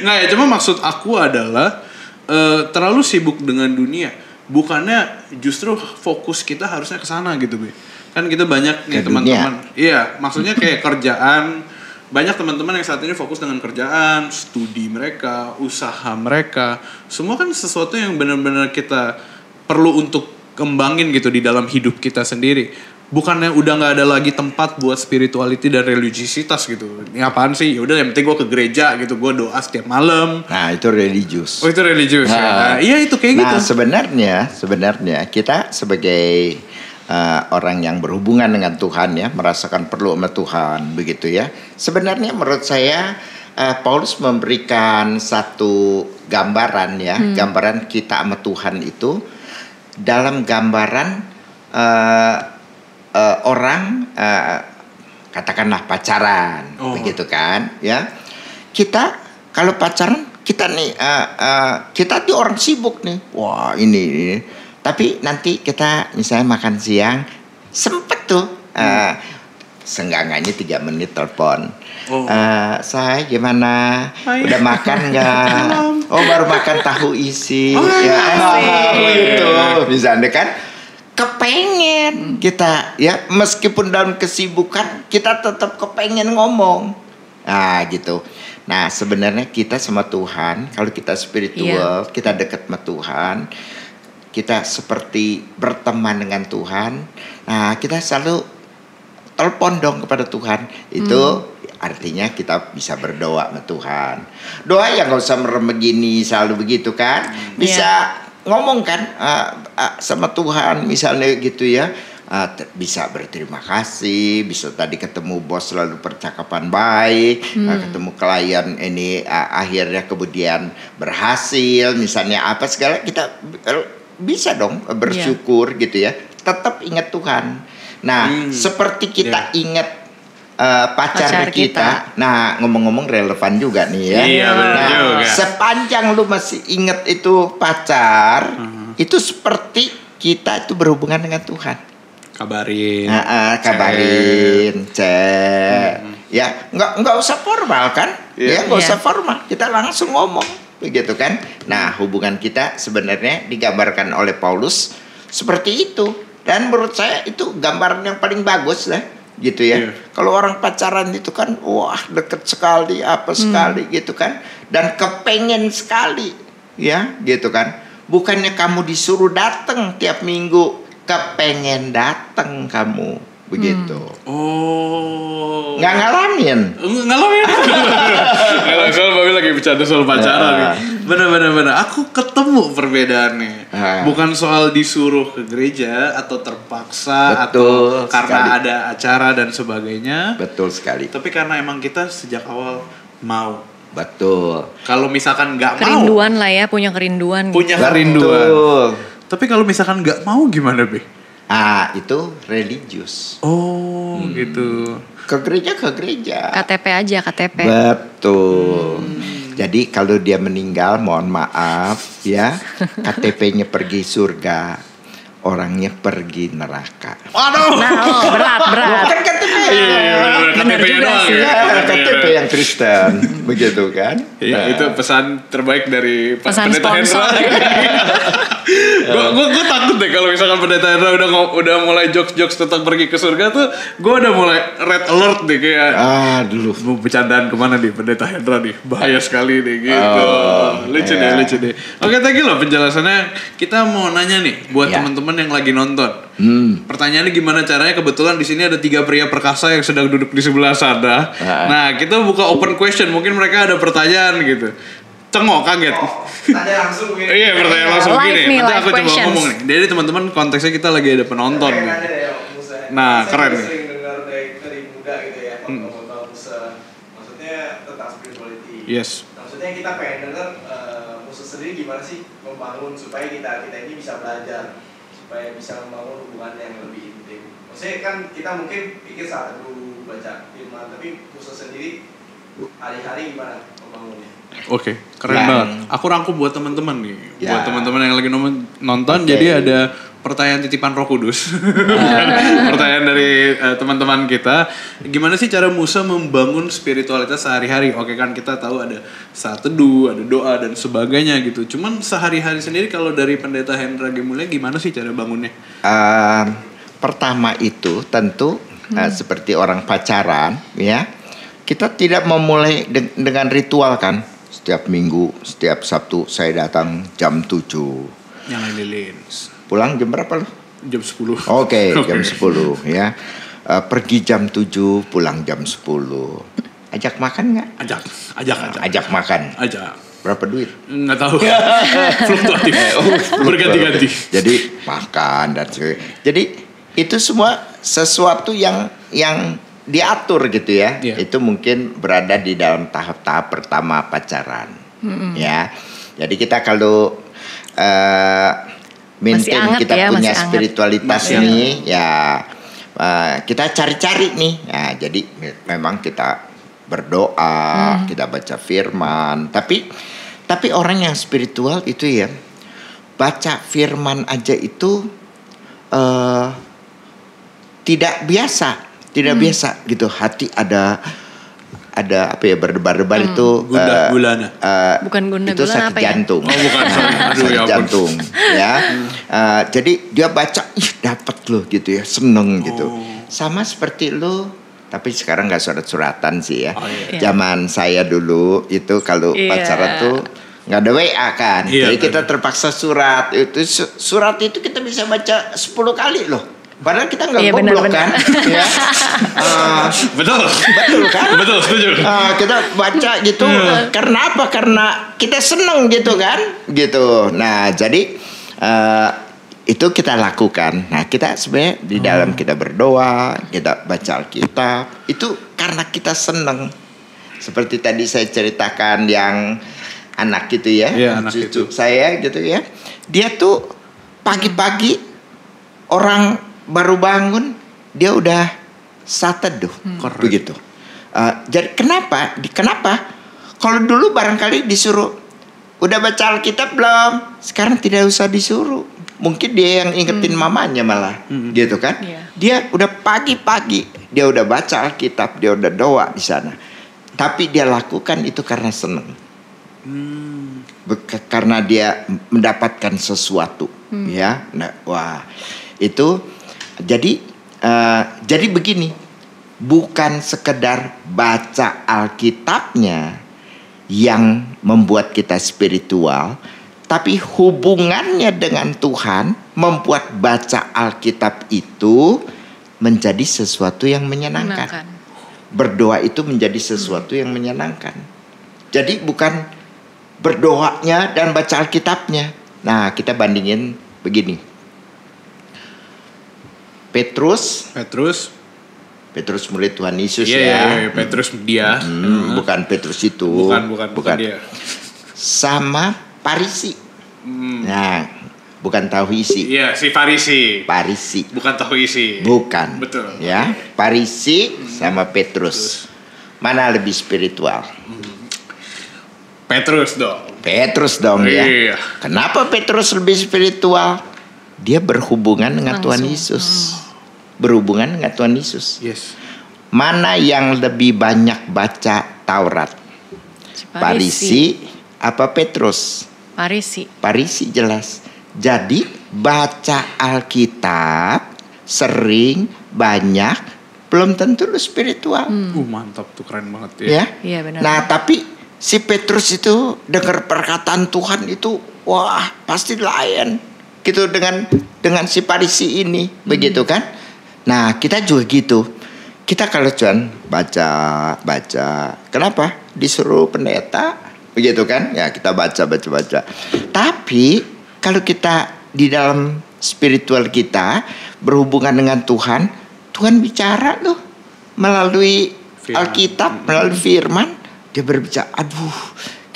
Nggak ya, cuma maksud aku adalah terlalu sibuk dengan dunia. Bukannya justru fokus kita harusnya ke sana gitu, Be. Kan kita banyak ya teman-teman. Iya, maksudnya kayak kerjaan. Banyak teman-teman yang saat ini fokus dengan kerjaan, studi mereka, usaha mereka. Semua kan sesuatu yang benar-benar kita perlu untuk kembangin gitu di dalam hidup kita sendiri. Bukannya udah nggak ada lagi tempat buat spirituality dan religiositas gitu. Ini apaan sih? Yaudah yang penting gue ke gereja gitu, gue doa setiap malam. Nah, itu religius. Oh, itu religius. Nah, iya itu kayak gitu. Nah, sebenarnya kita sebagai orang yang berhubungan dengan Tuhan, ya, merasakan perlu sama Tuhan begitu, ya. Sebenarnya menurut saya Paulus memberikan satu gambaran, ya, gambaran kita sama Tuhan itu dalam gambaran orang katakanlah pacaran, begitu kan, ya. Kita kalau pacaran kita nih kita tuh orang sibuk nih, wah ini. Tapi nanti kita misalnya makan siang sempet tuh seenggaknya 3 menit telepon. Saya gimana? Udah makan nggak? Baru makan tahu isi. Itu misalnya kan kepengen kita, ya, meskipun dalam kesibukan kita tetap kepengen ngomong. Gitu. Nah, sebenarnya kita sama Tuhan, kalau kita spiritual, kita dekat sama Tuhan, kita seperti berteman dengan Tuhan. Nah, kita selalu telepon dong kepada Tuhan. Itu artinya kita bisa berdoa sama Tuhan. Doa yang gak usah merem begini selalu begitu kan. Bisa ngomong kan sama Tuhan misalnya gitu, ya. Bisa berterima kasih, bisa tadi ketemu bos lalu percakapan baik, ketemu klien ini akhirnya kemudian berhasil, misalnya apa segala, kita bisa dong bersyukur gitu, ya. Tetap ingat Tuhan. Nah, seperti kita ingat pacar kita. Nah, ngomong-ngomong relevan juga nih, ya. Iya, benar juga. Sepanjang lu masih ingat itu pacar, itu seperti kita itu berhubungan dengan Tuhan. Kabarin. Kabarin, cek. Ya, nggak usah formal kan? Ya, nggak usah formal. Kita langsung ngomong, begitu kan? Nah, hubungan kita sebenarnya digambarkan oleh Paulus seperti itu. Dan menurut saya itu gambaran yang paling bagus lah, gitu ya. Kalau orang pacaran itu kan, wah deket sekali, apa sekali, gitu kan? Dan kepengen sekali, ya, gitu kan? Bukannya kamu disuruh datang tiap minggu, kepengen datang kamu, begitu. Oh. Nggak ngalamin. Ngalamin. Soal Babi lagi bercanda soal pacaran nih. Bener. Aku ketemu perbedaannya. Bukan soal disuruh ke gereja atau terpaksa Betul atau karena sekali. ada acara dan sebagainya. Betul sekali. Tapi karena emang kita sejak awal mau. Betul. Kalau misalkan nggak mau, Kerinduan lah ya, punya kerinduan. punya Betul. kerinduan. Tapi kalau misalkan nggak mau gimana, Be? Itu religius. Oh, gitu. Ke gereja. KTP aja, KTP. Betul. Jadi kalau dia meninggal, mohon maaf ya, KTP-nya pergi surga, orangnya pergi neraka. Waduh. Nah, berat. Kan KTP. Bener KTP-nya juga doang sih. ya. KTP yang Kristen, begitu kan? Iya, itu pesan terbaik dari Pesan Pendeta sponsor. Gue takut deh kalau misalkan Pendeta Hendra udah mulai jokes tentang pergi ke surga tuh, gue udah mulai red alert deh kayak. Aduh. Mau bercandaan kemana nih Pendeta Hendra nih, bahaya sekali nih gitu. Lucu deh. Oke, thank you loh penjelasannya. Kita mau nanya nih buat teman-teman yang lagi nonton. Pertanyaannya gimana caranya? Kebetulan di sini ada 3 pria perkasa yang sedang duduk di sebelah sana. Nah, kita buka open question. Mungkin mereka ada pertanyaan gitu. Cengok, kaget. Tanya langsung begini. Iya, pertanyaan langsung Live begini. nih, Nanti live aku coba questions. ngomong nih. Jadi teman-teman konteksnya kita lagi ada penonton nih. Nanya deh, Musa. Nah, Saya keren juga nih. sering dengar dari muda gitu ya, ngomong Musa. Maksudnya tentang spirituality. Yes. Maksudnya kita pengen dengar Musa sendiri gimana sih membangun supaya kita ini bisa belajar, supaya bisa membangun hubungan yang lebih intim. Maksudnya kan kita mungkin pikir saat dulu baca firman, tapi Musa sendiri hari-hari gimana membangunnya? Oke, keren banget. Aku rangkum buat teman-teman nih. Ya. Buat teman-teman yang lagi nonton. Oke. Jadi ada pertanyaan titipan Roh Kudus. Pertanyaan dari teman-teman kita. Gimana sih cara Musa membangun spiritualitas sehari-hari? Oke kan kita tahu ada saat teduh, ada doa dan sebagainya gitu. Cuman sehari-hari sendiri kalau dari Pendeta Hendra Gemulia gimana sih cara bangunnya? Pertama itu tentu seperti orang pacaran ya, kita tidak memulai dengan ritual kan. Setiap minggu, setiap Sabtu saya datang jam 7. Nyalain lilin. Pulang jam berapa lo? Jam 10. Oke, jam 10 ya. Pergi jam 7, pulang jam 10. Ajak makan nggak? Ajak makan. Ajak. Berapa duit? Nggak tahu. Fluktuatif. Berganti-ganti. Jadi makan dan sebagainya. Jadi itu semua sesuatu yang diatur gitu ya. Itu mungkin berada di dalam tahap-tahap pertama pacaran. Ya. Jadi kita kalau maintain kita punya spiritualitas ini ya, kita cari-cari nih. Ya, jadi memang kita berdoa, kita baca firman. Tapi orang yang spiritual itu ya, baca firman aja itu tidak biasa gitu. Hati ada apa ya, berdebar-debar itu Gundah gulana. Bukan gundah itu gulana sakit apa ya? jantung. Oh bukan. Aduh, Sakit ya ampun. jantung ya. Jadi dia baca, dapat loh gitu ya, seneng gitu. Sama seperti lo, tapi sekarang nggak surat-suratan sih ya. Zaman saya dulu itu kalau pacaran tuh nggak ada WA kan. Jadi kita terpaksa surat. Itu surat itu kita bisa baca 10 kali loh. Padahal kita nggak goblok kan, ya. Betul Kan? Betul, setuju. Kita baca gitu. Karena apa? Karena kita seneng gitu kan, gitu. Nah, jadi itu kita lakukan. Nah, kita sebenarnya di dalam kita berdoa, kita baca Alkitab, itu karena kita seneng. Seperti tadi saya ceritakan yang anak gitu ya, anak cucu saya gitu ya. Dia tuh pagi-pagi orang baru bangun dia udah saat teduh, begitu. Jadi kenapa? Kalau dulu barangkali disuruh udah baca Alkitab belum? Sekarang tidak usah disuruh. Mungkin dia yang ingetin mamanya malah, gitu kan? Iya. Dia udah pagi-pagi, dia udah baca Alkitab, dia udah doa di sana. Tapi dia lakukan itu karena senang. Karena dia mendapatkan sesuatu, ya. Nah, wah, itu jadi begini, bukan sekedar baca Alkitabnya yang membuat kita spiritual, tapi hubungannya dengan Tuhan membuat baca Alkitab itu menjadi sesuatu yang menyenangkan. Berdoa itu menjadi sesuatu yang menyenangkan. Jadi bukan berdoanya dan baca Alkitabnya. Nah, kita bandingin begini. Petrus murid Tuhan Yesus ya. Petrus dia. Bukan Petrus itu. Bukan dia. Sama Farisi. Nah, bukan tahu isi. Iya, si Farisi. Bukan tahu isi. Bukan. Betul. Ya, Farisi sama Petrus. Mana lebih spiritual? Petrus dong ya. Iya. Kenapa Petrus lebih spiritual? Dia berhubungan dengan Tuhan Yesus. Berhubungan dengan Tuhan Yesus. Yes. Mana yang lebih banyak baca Taurat? Farisi apa Petrus? Farisi jelas. Jadi baca Alkitab sering, banyak, belum tentu lu spiritual. Mantap tuh, keren banget ya. Iya benar. Nah, tapi si Petrus itu dengar perkataan Tuhan itu, wah, pasti lain gitu dengan si Farisi ini, begitu kan? Nah, kita juga gitu. Kita kalau cuman baca. Kenapa? Disuruh pendeta, begitu kan? Ya, kita baca. Tapi kalau kita di dalam spiritual kita berhubungan dengan Tuhan bicara loh melalui Alkitab, melalui firman, dia berbicara. Aduh,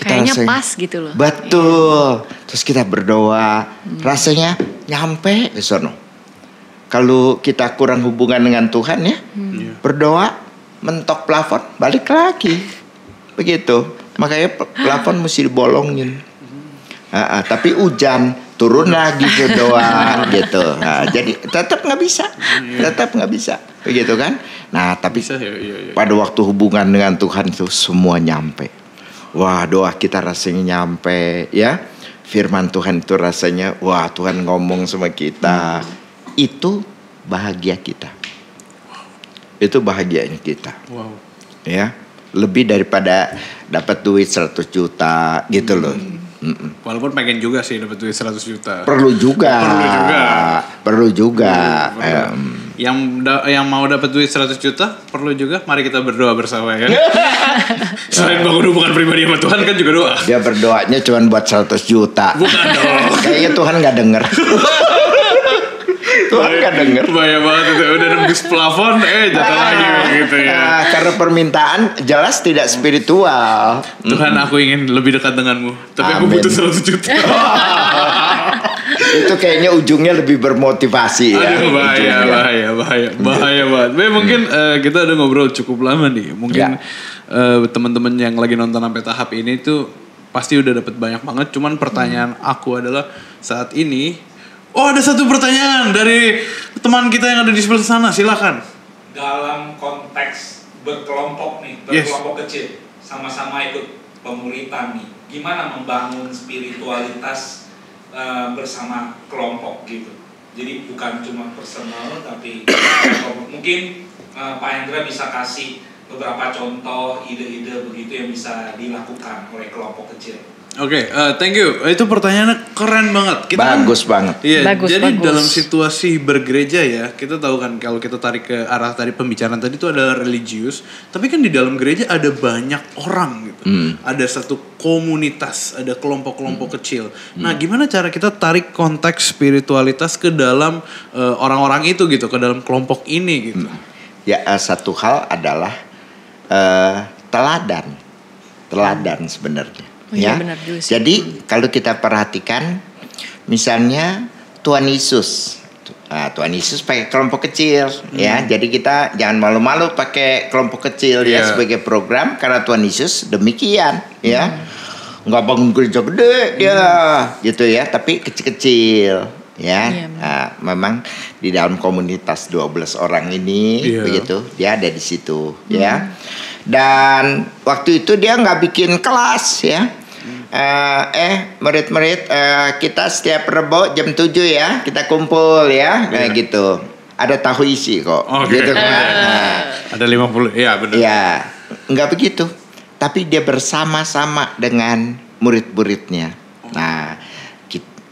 kita kayaknya rasanya, pas gitu loh. Betul. Terus kita berdoa, rasanya nyampe ke sono. Kalau kita kurang hubungan dengan Tuhan ya, berdoa mentok plafon, balik lagi. Begitu. Makanya plafon mesti dibolongin. Tapi hujan, turun lagi ke doa gitu. Nah, jadi tetap nggak bisa. Begitu kan? Nah, tapi pada waktu hubungan dengan Tuhan itu semua nyampe. Wah, doa kita rasanya nyampe ya. Firman Tuhan itu rasanya, wah, Tuhan ngomong sama kita. Itu bahagia kita. Itu bahagianya kita. Wow. Ya, lebih daripada dapat duit 100 juta gitu loh. Walaupun pengen juga sih dapat duit 100 juta. Perlu juga. Yang mau dapat duit 100 juta perlu juga. Mari kita berdoa bersama ya. Selain bangun hubungan pribadi sama Tuhan kan juga doa. Dia berdoanya cuma buat 100 juta. Bukan dong. Kayaknya Tuhan nggak denger. Tuhan nggak denger. Bahaya banget itu. Udah nembus plafon, jatuh lagi gitu ya. Karena permintaan jelas tidak spiritual. Tuhan, aku ingin lebih dekat denganmu. Tapi aku butuh 100 juta. Itu kayaknya ujungnya lebih bermotivasi ya. Aduh, bahaya banget. Mungkin kita udah ngobrol cukup lama nih. Mungkin teman-teman yang lagi nonton sampai tahap ini tuh pasti udah dapet banyak banget. Cuman pertanyaan aku adalah saat ini, ada satu pertanyaan dari teman kita yang ada di sebelah sana. Silakan. Dalam konteks berkelompok nih, berkelompok kecil, sama-sama ikut pemuritan nih, gimana membangun spiritualitas bersama kelompok gitu. Jadi bukan cuma personal tapi mungkin Pak Hendra bisa kasih beberapa contoh ide-ide begitu yang bisa dilakukan oleh kelompok kecil. Oke, thank you. Itu pertanyaannya keren banget. Bagus banget. Iya, jadi dalam situasi bergereja ya, kita tahu kan kalau kita tarik ke arah tadi pembicaraan tadi itu ada religius, tapi kan di dalam gereja ada banyak orang gitu. Ada satu komunitas, ada kelompok-kelompok kecil. Nah, gimana cara kita tarik konteks spiritualitas ke dalam orang-orang itu gitu, ke dalam kelompok ini gitu? Ya, satu hal adalah teladan sebenarnya. Benar juga sih. Jadi kalau kita perhatikan, misalnya Tuhan Yesus pakai kelompok kecil, ya. Jadi kita jangan malu-malu pakai kelompok kecil ya sebagai program, karena Tuhan Yesus demikian, ya. nggak bangun gereja gede dia, gitu ya. Tapi kecil-kecil, ya. Memang di dalam komunitas 12 orang ini, begitu, dia ada di situ, ya. Dan waktu itu dia nggak bikin kelas, ya. Murid-murid, kita setiap Rebo jam 7 ya, kita kumpul ya, kayak gitu. Ada tahu isi kok, gitu kan. Ada 50, ya benar. Ya, nggak begitu. Tapi dia bersama-sama dengan murid-muridnya. Nah,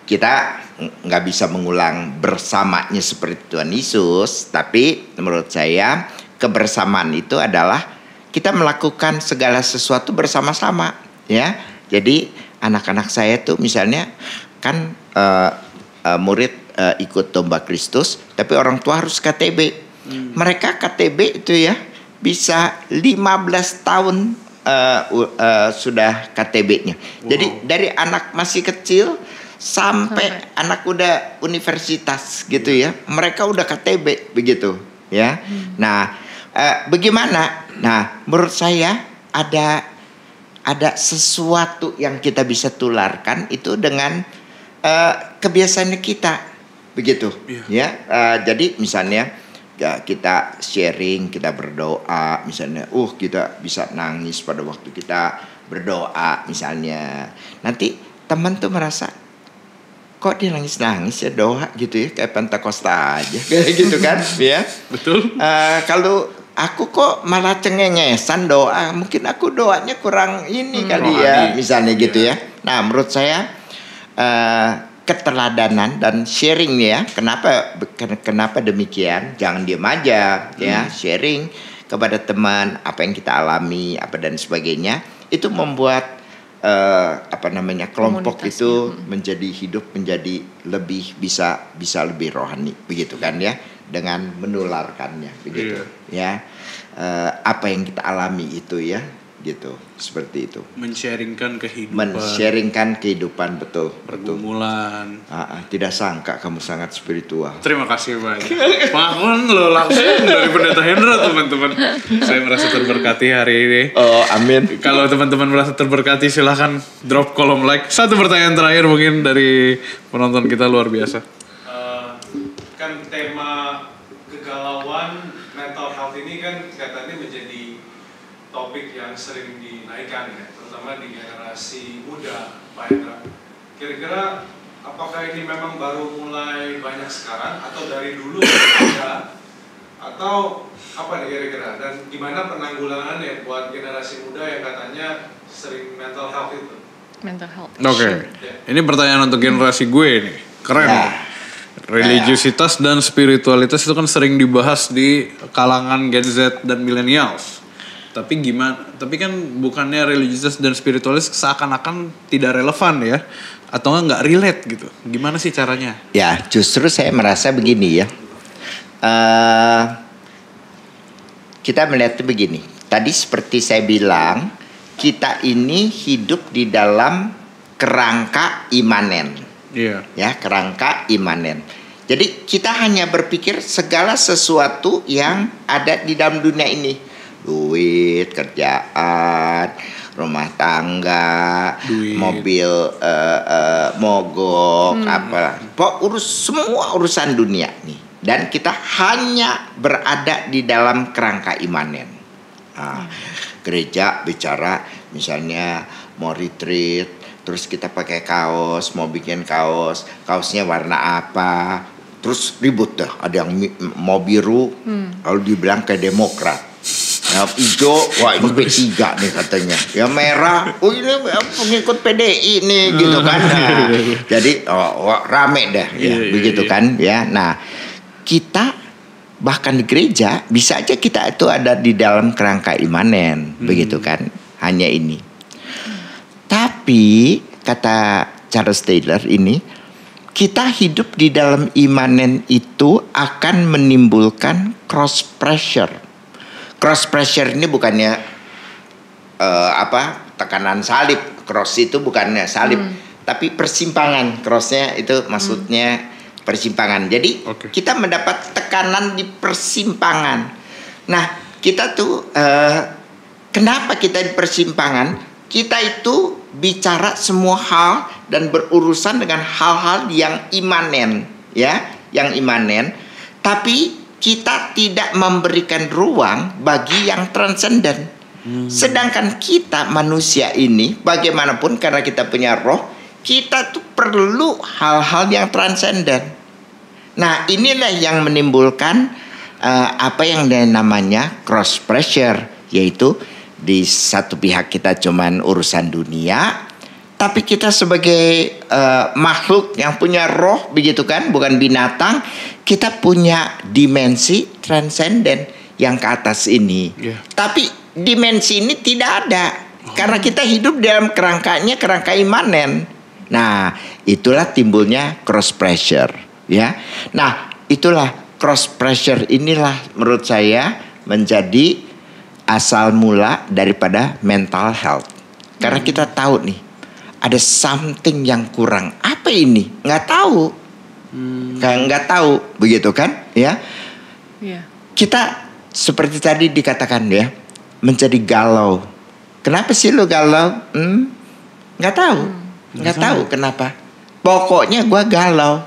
kita nggak bisa mengulang bersamanya seperti Tuhan Yesus, tapi menurut saya kebersamaan itu adalah kita melakukan segala sesuatu bersama-sama, ya. Jadi anak-anak saya tuh misalnya kan murid ikut domba Kristus, tapi orang tua harus KTB. Mereka KTB itu ya bisa 15 tahun sudah KTB-nya. Jadi dari anak masih kecil sampai anak udah universitas gitu ya, mereka udah KTB begitu ya. Nah, bagaimana? Nah, menurut saya ada sesuatu yang kita bisa tularkan itu dengan kebiasaan kita begitu ya. Jadi misalnya ya, kita sharing, kita berdoa misalnya, kita bisa nangis pada waktu kita berdoa misalnya. Nanti teman tuh merasa kok dia nangis-nangis ya doa gitu ya, kayak Pentakosta aja kayak gitu kan ya. Betul. Kalau aku kok malah cengengesan doa, mungkin aku doanya kurang ini kali ya, misalnya gitu ya. Nah, menurut saya keteladanan dan sharing ya. Kenapa demikian? Jangan diam aja ya, sharing kepada teman apa yang kita alami, apa dan sebagainya. Itu membuat kelompok itu menjadi hidup, menjadi lebih bisa lebih rohani begitu kan ya, dengan menularkannya begitu ya. Apa yang kita alami itu ya gitu, seperti itu. Men-sharingkan kehidupan. Betul. Pergumulan. Tidak sangka kamu sangat spiritual. Terima kasih banyak. Bangun lo langsung dari Pendeta Hendra, teman-teman. Saya merasa terberkati hari ini. Amin. Kalau teman-teman merasa terberkati, silahkan drop kolom like. Satu pertanyaan terakhir mungkin dari penonton kita, luar biasa. Kan tema kegalauan mental health ini kan katanya menjadi topik yang sering dinaikkan ya, terutama di generasi muda, Pak Hendra. Kira-kira apakah ini memang baru mulai banyak sekarang atau dari dulu ada, atau apa nih kira-kira, dan gimana penanggulangannya buat generasi muda yang katanya sering mental health itu? Mental health. Oke. Ini pertanyaan untuk generasi gue nih. Keren. Religiusitas dan spiritualitas itu kan sering dibahas di kalangan Gen Z dan millennials. Tapi gimana? Tapi kan bukannya religiusitas dan spiritualis seakan-akan tidak relevan ya, atau nggak relate gitu? Gimana sih caranya? Ya, justru saya merasa begini ya. Kita melihat begini. Tadi seperti saya bilang, kita ini hidup di dalam kerangka imanen. Ya, kerangka imanen. Jadi kita hanya berpikir segala sesuatu yang ada di dalam dunia ini. Duit, kerjaan, rumah tangga, mobil mogok, semua urusan dunia nih. Dan kita hanya berada di dalam kerangka imanen. Gereja bicara misalnya mau retreat, terus kita pakai kaos, mau bikin kaosnya warna apa, terus ribut dah. Ada yang mau biru, kalau dibilang kayak Demokrat. Hijau, wah ini P3 nih katanya. Ya merah, ini pengikut PDI nih gitu kan. Nah, jadi rame dah ya, begitu kan ya. Nah, kita bahkan di gereja bisa aja kita itu ada di dalam kerangka imanen, begitu kan. Hanya ini. Tapi kata Charles Taylor ini, kita hidup di dalam imanen itu akan menimbulkan cross pressure. Cross pressure ini bukannya tekanan salib. Cross itu bukannya salib, tapi persimpangan. Crossnya itu maksudnya persimpangan. Jadi kita mendapat tekanan di persimpangan. Nah, kita tuh kenapa kita di persimpangan? kita itu bicara semua hal dan berurusan dengan hal-hal yang imanen, ya, yang imanen. Tapi kita tidak memberikan ruang bagi yang transenden. Sedangkan kita manusia ini, bagaimanapun karena kita punya roh, kita tuh perlu hal-hal yang transenden. Nah, inilah yang menimbulkan apa yang namanya cross pressure, yaitu di satu pihak kita cuman urusan dunia, tapi kita sebagai makhluk yang punya roh, begitu kan, bukan binatang, kita punya dimensi transenden yang ke atas ini. Tapi dimensi ini tidak ada karena kita hidup dalam kerangkanya, kerangka imanen. Nah, itulah timbulnya cross pressure, ya. Nah, itulah cross pressure inilah menurut saya menjadi asal mula daripada mental health. Karena kita tahu nih, ada something yang kurang. Apa ini? Nggak tahu. Nggak tahu, begitu kan? Ya. Kita seperti tadi dikatakan ya, menjadi galau. Kenapa sih lo galau? Nggak tahu. Nggak tahu kenapa. Pokoknya gue galau.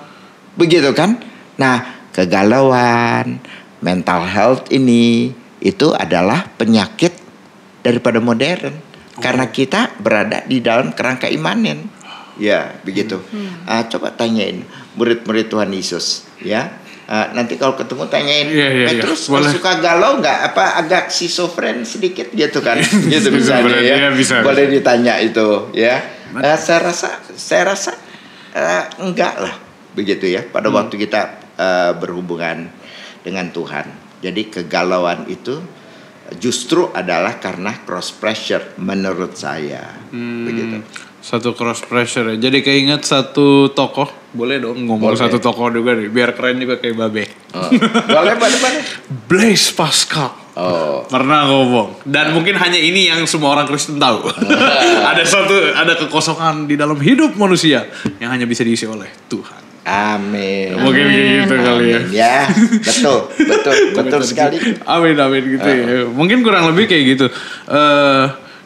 Begitu kan? Nah, kegalauan, mental health ini itu adalah penyakit daripada modern. Karena kita berada di dalam kerangka imanen. Ya, begitu. Coba tanyain murid-murid Tuhan Yesus, ya. Nanti kalau ketemu tanyain, Petrus suka galau nggak? Apa agak schizofren sedikit gitu kan? Gitu misalnya ya. Boleh ditanya itu, ya. Saya rasa enggak lah, begitu ya. Pada waktu kita berhubungan dengan Tuhan. Jadi kegalauan itu justru adalah karena cross pressure menurut saya. Begitu. Satu cross pressure ya. Jadi keinget satu tokoh. Boleh dong ngomong satu tokoh juga nih. Biar keren juga kayak Babe. Boleh. Blaise Pascal. Pernah ngomong. Dan mungkin hanya ini yang semua orang Kristen tahu. Ada kekosongan di dalam hidup manusia yang hanya bisa diisi oleh Tuhan. Amin. Mungkin gitu kali ya. Ya, betul sekali. Amin gitu ya. Mungkin kurang lebih kayak gitu.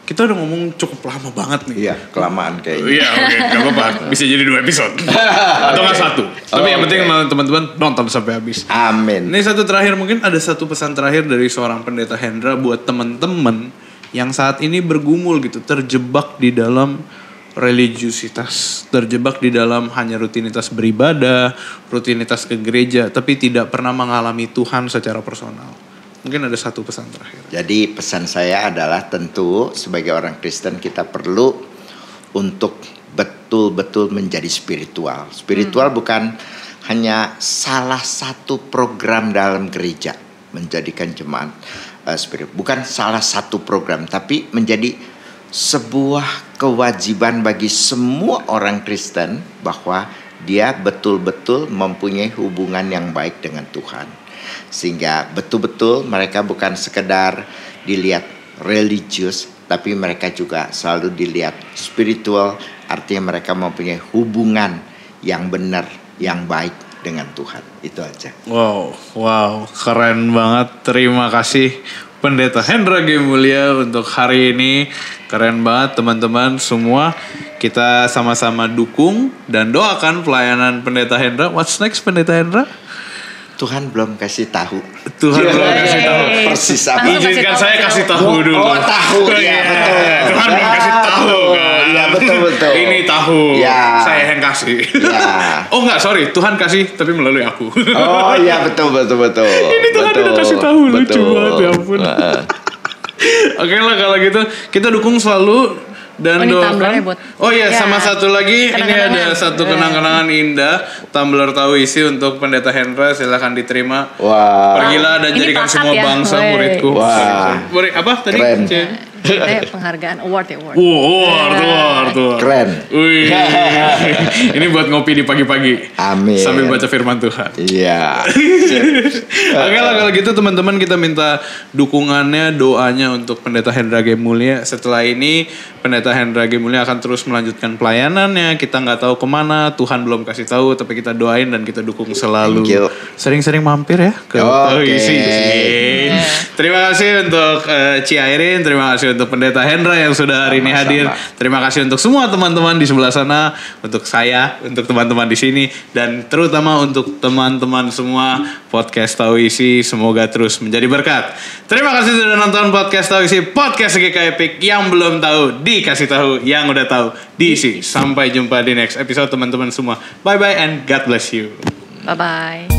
Kita udah ngomong cukup lama banget nih. Iya, kelamaan kayaknya. Iya, oke, gak apa-apa. Bisa jadi 2 episode. Atau nggak 1. Tapi yang penting teman-teman nonton sampai habis. Amin. Ini satu terakhir, mungkin ada satu pesan terakhir dari seorang pendeta Hendra buat teman-teman yang saat ini bergumul gitu, terjebak di dalam religiusitas, terjebak di dalam hanya rutinitas beribadah, rutinitas ke gereja, tapi tidak pernah mengalami Tuhan secara personal. Mungkin ada satu pesan terakhir. Jadi pesan saya adalah tentu sebagai orang Kristen kita perlu untuk betul-betul menjadi spiritual. Spiritual bukan hanya salah satu program dalam gereja menjadikan jemaat spiritual. Bukan salah satu program, tapi menjadi sebuah kewajiban bagi semua orang Kristen bahwa dia betul-betul mempunyai hubungan yang baik dengan Tuhan. Sehingga betul-betul mereka bukan sekedar dilihat religius, tapi mereka juga selalu dilihat spiritual. Artinya mereka mempunyai hubungan yang benar, yang baik dengan Tuhan. Itu aja. Wow, keren banget. Terima kasih Pendeta Hendra G. Mulya untuk hari ini. Keren banget teman-teman semua. Kita sama-sama dukung dan doakan pelayanan Pendeta Hendra. What's next Pendeta Hendra? Tuhan belum kasih tahu. Belum kasih tahu. Persis apa? Izinkan saya kasih tahu dulu. Tahu ya betul. Tuhan belum kasih tahu kan. Iya betul. Ini tahu. Ya. Saya yang kasih. Ya. Oh enggak, sorry. Tuhan kasih tapi melalui aku. Oh iya betul. Ini Tuhan udah kasih tahu. Lucu banget ya ampun. Oke lah kalau gitu kita dukung selalu dan doakan. Oh iya, sama satu lagi ini ada satu kenang-kenangan indah tumbler tahu isi untuk Pendeta Hendra, silakan diterima. Wah. Pergilah dan jadikan semua bangsa muridku. Wah. Murid apa tadi? Keren. Penghargaan award. Award. Keren. Wih. Ini buat ngopi di pagi-pagi. Amin. Sambil baca firman Tuhan. Iya. Oke lah kalau gitu teman-teman, kita minta dukungannya, doanya untuk Pendeta Hendra G. Mulya. Setelah ini Pendeta Hendra G. Mulya akan terus melanjutkan pelayanannya. Kita nggak tahu kemana, Tuhan belum kasih tahu, tapi kita doain dan kita dukung selalu. Sering-sering mampir ya ke Tahu Isi. Terima kasih untuk Ci Airin, terima kasih untuk Pendeta Hendra yang sudah hari ini hadir. Terima kasih untuk semua teman-teman di sebelah sana, untuk saya, untuk teman-teman di sini, dan terutama untuk teman-teman semua podcast Tahu Isi. Semoga terus menjadi berkat. Terima kasih sudah nonton podcast Tahu Isi, podcast GK Epic. Yang belum tahu dikasih tahu, yang udah tahu diisi. Sampai jumpa di next episode teman-teman semua. Bye bye and God bless you. Bye bye.